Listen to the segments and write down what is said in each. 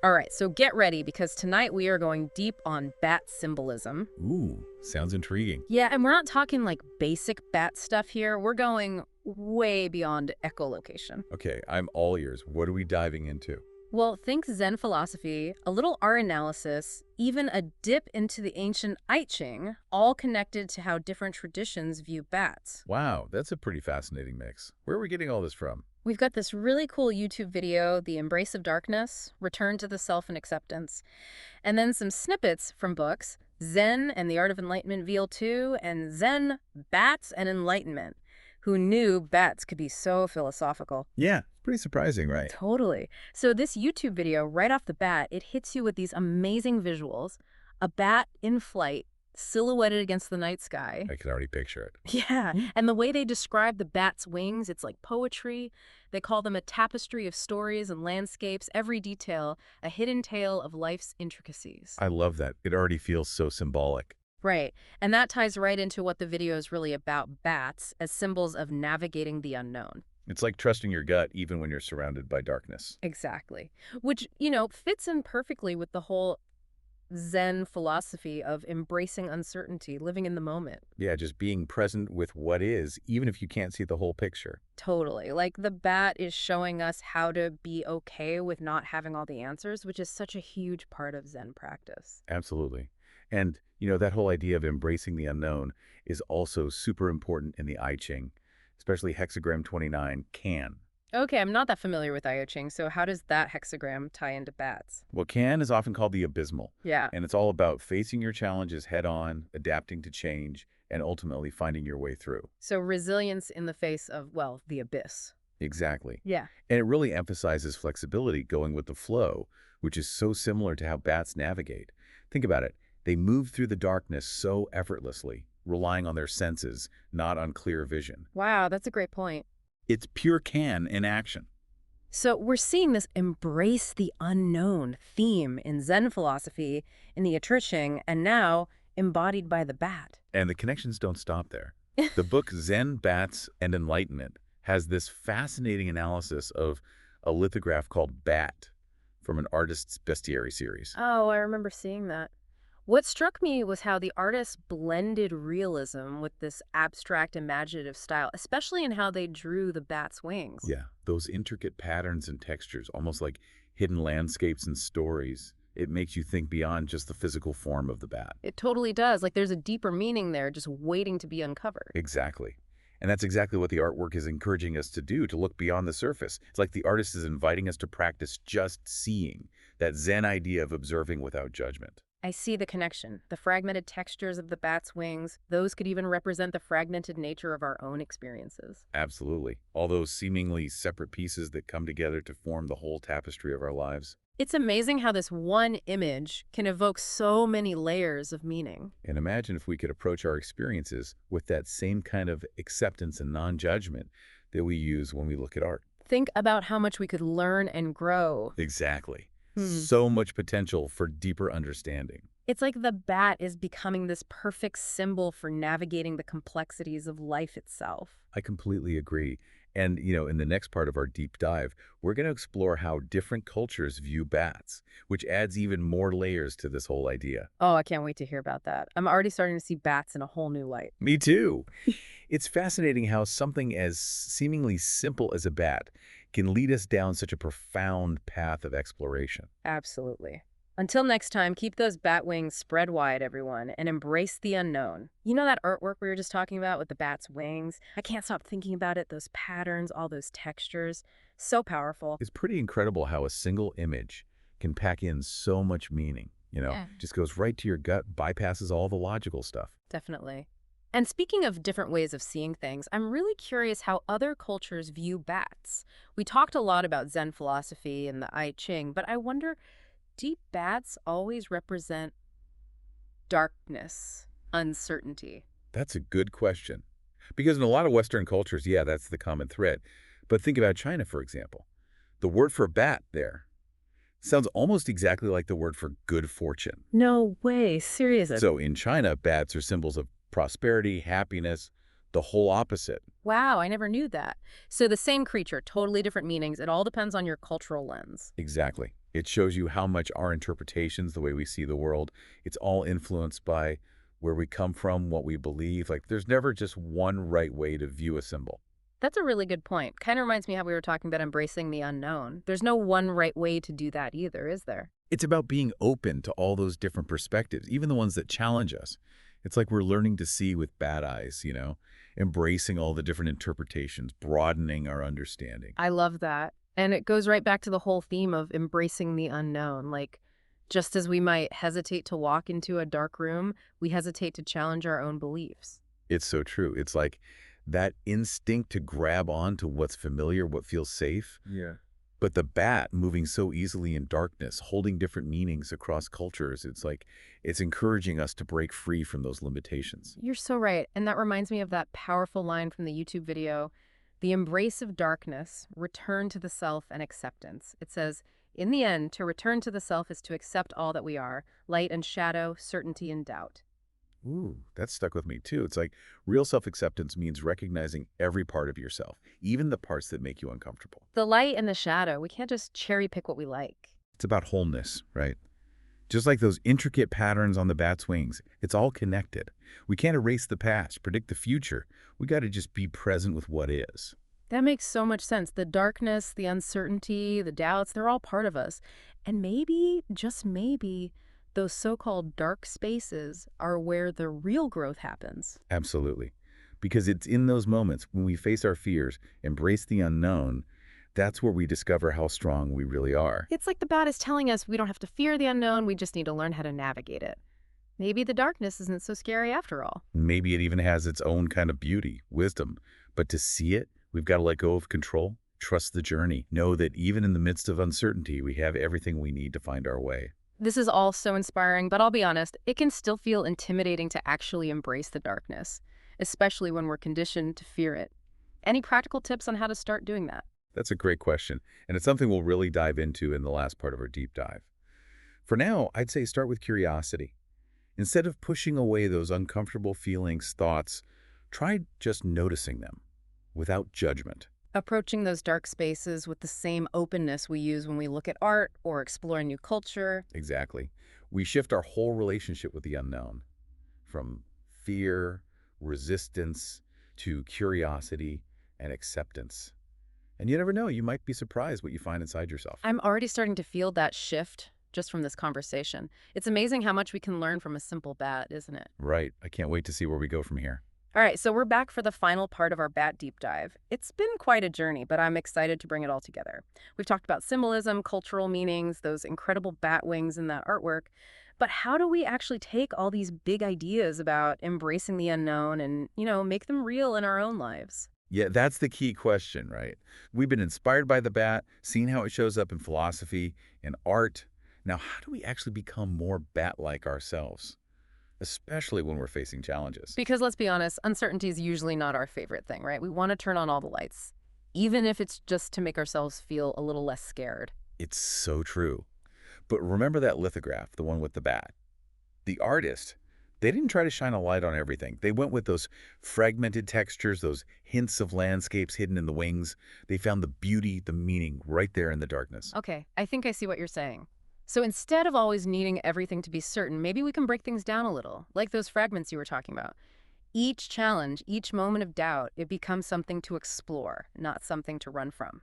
All right, so get ready because tonight we are going deep on bat symbolism. Ooh, sounds intriguing. Yeah, and we're not talking like basic bat stuff here. We're going way beyond echolocation. Okay, I'm all ears. What are we diving into? Well, think Zen philosophy, a little art analysis, even a dip into the ancient I Ching, all connected to how different traditions view bats. Wow, that's a pretty fascinating mix. Where are we getting all this from? We've got this really cool YouTube video, The Embrace of Darkness, Return to the Self and Acceptance, and then some snippets from books, Zen and the Art of Enlightenment VL2, and Zen, Bats and Enlightenment. Who knew bats could be so philosophical? Yeah, pretty surprising, right? Totally. So this YouTube video, right off the bat, it hits you with these amazing visuals. A bat in flight, silhouetted against the night sky. I can already picture it. Yeah, and the way they describe the bat's wings, it's like poetry. They call them a tapestry of stories and landscapes, every detail, a hidden tale of life's intricacies. I love that. It already feels so symbolic. Right, and that ties right into what the video is really about, bats as symbols of navigating the unknown. It's like trusting your gut even when you're surrounded by darkness. Exactly. Which, fits in perfectly with the whole Zen philosophy of embracing uncertainty, living in the moment. Yeah, just being present with what is, even if you can't see the whole picture. Totally. Like the bat is showing us how to be okay with not having all the answers, which is such a huge part of Zen practice. Absolutely. And, that whole idea of embracing the unknown is also super important in the I Ching, especially hexagram 29, can. Okay, I'm not that familiar with I Ching, so how does that hexagram tie into bats? Well, can is often called the abysmal, Yeah. and it's all about facing your challenges head on, adapting to change, and ultimately finding your way through. So resilience in the face of, well, the abyss. Exactly. Yeah. And it really emphasizes flexibility, going with the flow, which is so similar to how bats navigate. Think about it. They move through the darkness so effortlessly, relying on their senses, not on clear vision. Wow, that's a great point. It's pure can in action. So we're seeing this embrace the unknown theme in Zen philosophy, in the I Ching, and now embodied by the bat. And the connections don't stop there. The book Zen, Bats, and Enlightenment has this fascinating analysis of a lithograph called Bat from an artist's bestiary series. Oh, I remember seeing that. What struck me was how the artists blended realism with this abstract imaginative style, especially in how they drew the bat's wings. Yeah, those intricate patterns and textures, almost like hidden landscapes and stories. It makes you think beyond just the physical form of the bat. It totally does. Like there's a deeper meaning there just waiting to be uncovered. Exactly. And that's exactly what the artwork is encouraging us to do, to look beyond the surface. It's like the artist is inviting us to practice just seeing, that Zen idea of observing without judgment. I see the connection. The fragmented textures of the bat's wings, those could even represent the fragmented nature of our own experiences. Absolutely. All those seemingly separate pieces that come together to form the whole tapestry of our lives. It's amazing how this one image can evoke so many layers of meaning. And imagine if we could approach our experiences with that same kind of acceptance and non-judgment that we use when we look at art. Think about how much we could learn and grow. Exactly. So much potential for deeper understanding. It's like the bat is becoming this perfect symbol for navigating the complexities of life itself. I completely agree. And, in the next part of our deep dive, we're going to explore how different cultures view bats, which adds even more layers to this whole idea. Oh, I can't wait to hear about that. I'm already starting to see bats in a whole new light. Me too. It's fascinating how something as seemingly simple as a bat can lead us down such a profound path of exploration. Absolutely. Until next time, keep those bat wings spread wide, everyone, and embrace the unknown. You know that artwork we were just talking about with the bat's wings? I can't stop thinking about it, those patterns, all those textures. So powerful. It's pretty incredible how a single image can pack in so much meaning. Yeah. Just goes right to your gut, bypasses all the logical stuff. Definitely. And speaking of different ways of seeing things, I'm really curious how other cultures view bats. We talked a lot about Zen philosophy and the I Ching, but I wonder, do bats always represent darkness, uncertainty? That's a good question. Because in a lot of Western cultures, yeah, that's the common thread. But think about China, for example. The word for bat there sounds almost exactly like the word for good fortune. No way, seriously. So in China, bats are symbols of prosperity, happiness, the whole opposite. Wow, I never knew that. So the same creature, totally different meanings. It all depends on your cultural lens. Exactly. It shows you how much our interpretations, the way we see the world, it's all influenced by where we come from, what we believe. Like, there's never just one right way to view a symbol. That's a really good point. Kind of reminds me how we were talking about embracing the unknown. There's no one right way to do that either, is there? It's about being open to all those different perspectives, even the ones that challenge us. It's like we're learning to see with bad eyes, embracing all the different interpretations, broadening our understanding. I love that. And it goes right back to the whole theme of embracing the unknown. Like, just as we might hesitate to walk into a dark room, we hesitate to challenge our own beliefs. It's so true. It's like that instinct to grab on to what's familiar, what feels safe. Yeah. But the bat moving so easily in darkness, holding different meanings across cultures, it's like it's encouraging us to break free from those limitations. You're so right. And that reminds me of that powerful line from the YouTube video, the embrace of darkness, return to the self and acceptance. It says, in the end, to return to the self is to accept all that we are, light and shadow, certainty and doubt. Ooh, that stuck with me too. It's like real self-acceptance means recognizing every part of yourself, even the parts that make you uncomfortable. The light and the shadow, we can't just cherry pick what we like. It's about wholeness, right? Just like those intricate patterns on the bat's wings, it's all connected. We can't erase the past, predict the future. We got to just be present with what is. That makes so much sense. The darkness, the uncertainty, the doubts, they're all part of us. And maybe, just maybe, those so-called dark spaces are where the real growth happens. Absolutely. Because it's in those moments when we face our fears, embrace the unknown, that's where we discover how strong we really are. It's like the bat is telling us we don't have to fear the unknown, we just need to learn how to navigate it. Maybe the darkness isn't so scary after all. Maybe it even has its own kind of beauty, wisdom. But to see it, we've got to let go of control, trust the journey, know that even in the midst of uncertainty, we have everything we need to find our way. This is all so inspiring, but I'll be honest, it can still feel intimidating to actually embrace the darkness, especially when we're conditioned to fear it. Any practical tips on how to start doing that? That's a great question, and it's something we'll really dive into in the last part of our deep dive. For now, I'd say start with curiosity. Instead of pushing away those uncomfortable feelings, thoughts, try just noticing them without judgment. Approaching those dark spaces with the same openness we use when we look at art or explore a new culture. Exactly. We shift our whole relationship with the unknown, from fear, resistance, to curiosity and acceptance. And you never know, you might be surprised what you find inside yourself. I'm already starting to feel that shift just from this conversation. It's amazing how much we can learn from a simple bat, isn't it? Right. I can't wait to see where we go from here. All right, so we're back for the final part of our bat deep dive. It's been quite a journey, but I'm excited to bring it all together. We've talked about symbolism, cultural meanings, those incredible bat wings in that artwork. But how do we actually take all these big ideas about embracing the unknown and, make them real in our own lives? Yeah, that's the key question, right? We've been inspired by the bat, seen how it shows up in philosophy, in art. Now, how do we actually become more bat-like ourselves? Especially when we're facing challenges. Because let's be honest, uncertainty is usually not our favorite thing, right? We want to turn on all the lights, even if it's just to make ourselves feel a little less scared. It's so true. But remember that lithograph, the one with the bat? The artist, they didn't try to shine a light on everything. They went with those fragmented textures, those hints of landscapes hidden in the wings. They found the beauty, the meaning right there in the darkness. Okay, I think I see what you're saying. So instead of always needing everything to be certain, maybe we can break things down a little, like those fragments you were talking about. Each challenge, each moment of doubt, it becomes something to explore, not something to run from.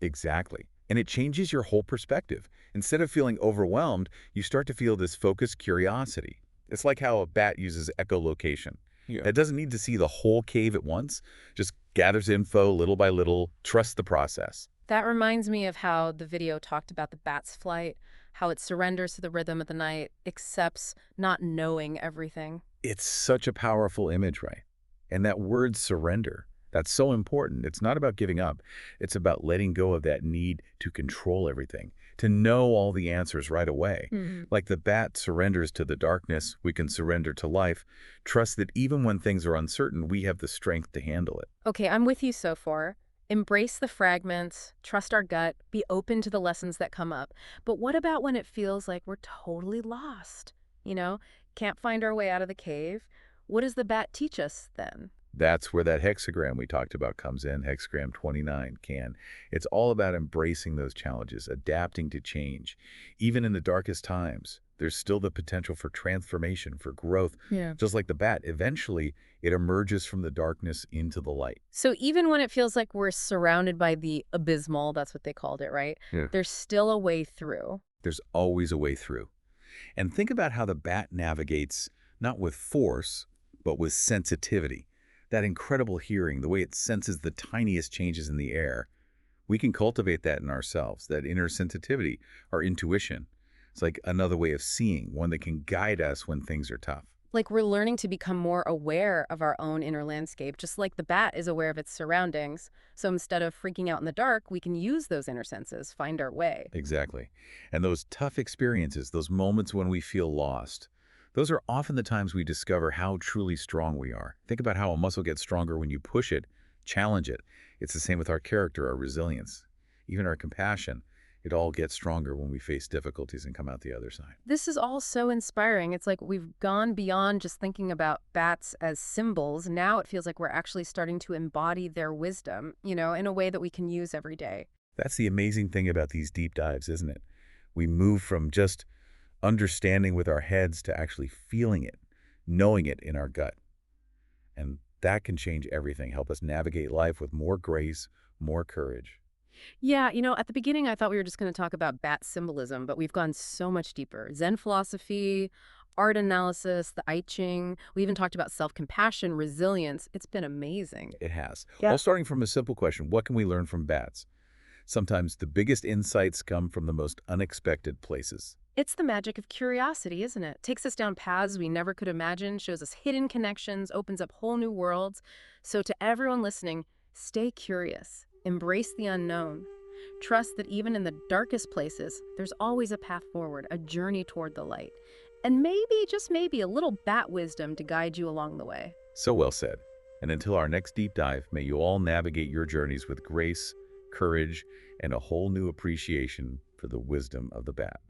Exactly. And it changes your whole perspective. Instead of feeling overwhelmed, you start to feel this focused curiosity. It's like how a bat uses echolocation. Yeah. It doesn't need to see the whole cave at once, just gathers info little by little, trust the process. That reminds me of how the video talked about the bat's flight, how it surrenders to the rhythm of the night, accepts not knowing everything. It's such a powerful image, right? And that word surrender, that's so important. It's not about giving up. It's about letting go of that need to control everything, to know all the answers right away. Like the bat surrenders to the darkness, we can surrender to life. Trust that even when things are uncertain, we have the strength to handle it. Okay, I'm with you so far. Embrace the fragments, trust our gut, be open to the lessons that come up. But what about when it feels like we're totally lost? Can't find our way out of the cave? What does the bat teach us then? That's where that hexagram we talked about comes in, hexagram 29 can. It's all about embracing those challenges, adapting to change. Even in the darkest times, there's still the potential for transformation, for growth. Yeah. Just like the bat, eventually it emerges from the darkness into the light. So even when it feels like we're surrounded by the abysmal, that's what they called it, right? Yeah. There's still a way through. There's always a way through. And think about how the bat navigates, not with force, but with sensitivity. That incredible hearing, the way it senses the tiniest changes in the air. We can cultivate that in ourselves, that inner sensitivity, our intuition. It's like another way of seeing, one that can guide us when things are tough. Like we're learning to become more aware of our own inner landscape, just like the bat is aware of its surroundings. So instead of freaking out in the dark, we can use those inner senses, find our way. Exactly. And those tough experiences, those moments when we feel lost, those are often the times we discover how truly strong we are. Think about how a muscle gets stronger when you push it, challenge it. It's the same with our character, our resilience, even our compassion. It all gets stronger when we face difficulties and come out the other side. This is all so inspiring. It's like we've gone beyond just thinking about bats as symbols. Now it feels like we're actually starting to embody their wisdom, in a way that we can use every day. That's the amazing thing about these deep dives, isn't it? We move from just understanding with our heads to actually feeling it, knowing it in our gut. And that can change everything, help us navigate life with more grace, more courage. Yeah, at the beginning I thought we were just going to talk about bat symbolism, but we've gone so much deeper. Zen philosophy, art analysis, the I Ching. We even talked about self-compassion, resilience. It's been amazing. It has. Yeah. All starting from a simple question, what can we learn from bats? Sometimes the biggest insights come from the most unexpected places. It's the magic of curiosity, isn't it? Takes us down paths we never could imagine, shows us hidden connections, opens up whole new worlds. So to everyone listening, stay curious. Embrace the unknown. Trust that even in the darkest places, there's always a path forward, a journey toward the light. And maybe, just maybe, a little bat wisdom to guide you along the way. So well said. And until our next deep dive, may you all navigate your journeys with grace, courage, and a whole new appreciation for the wisdom of the bat.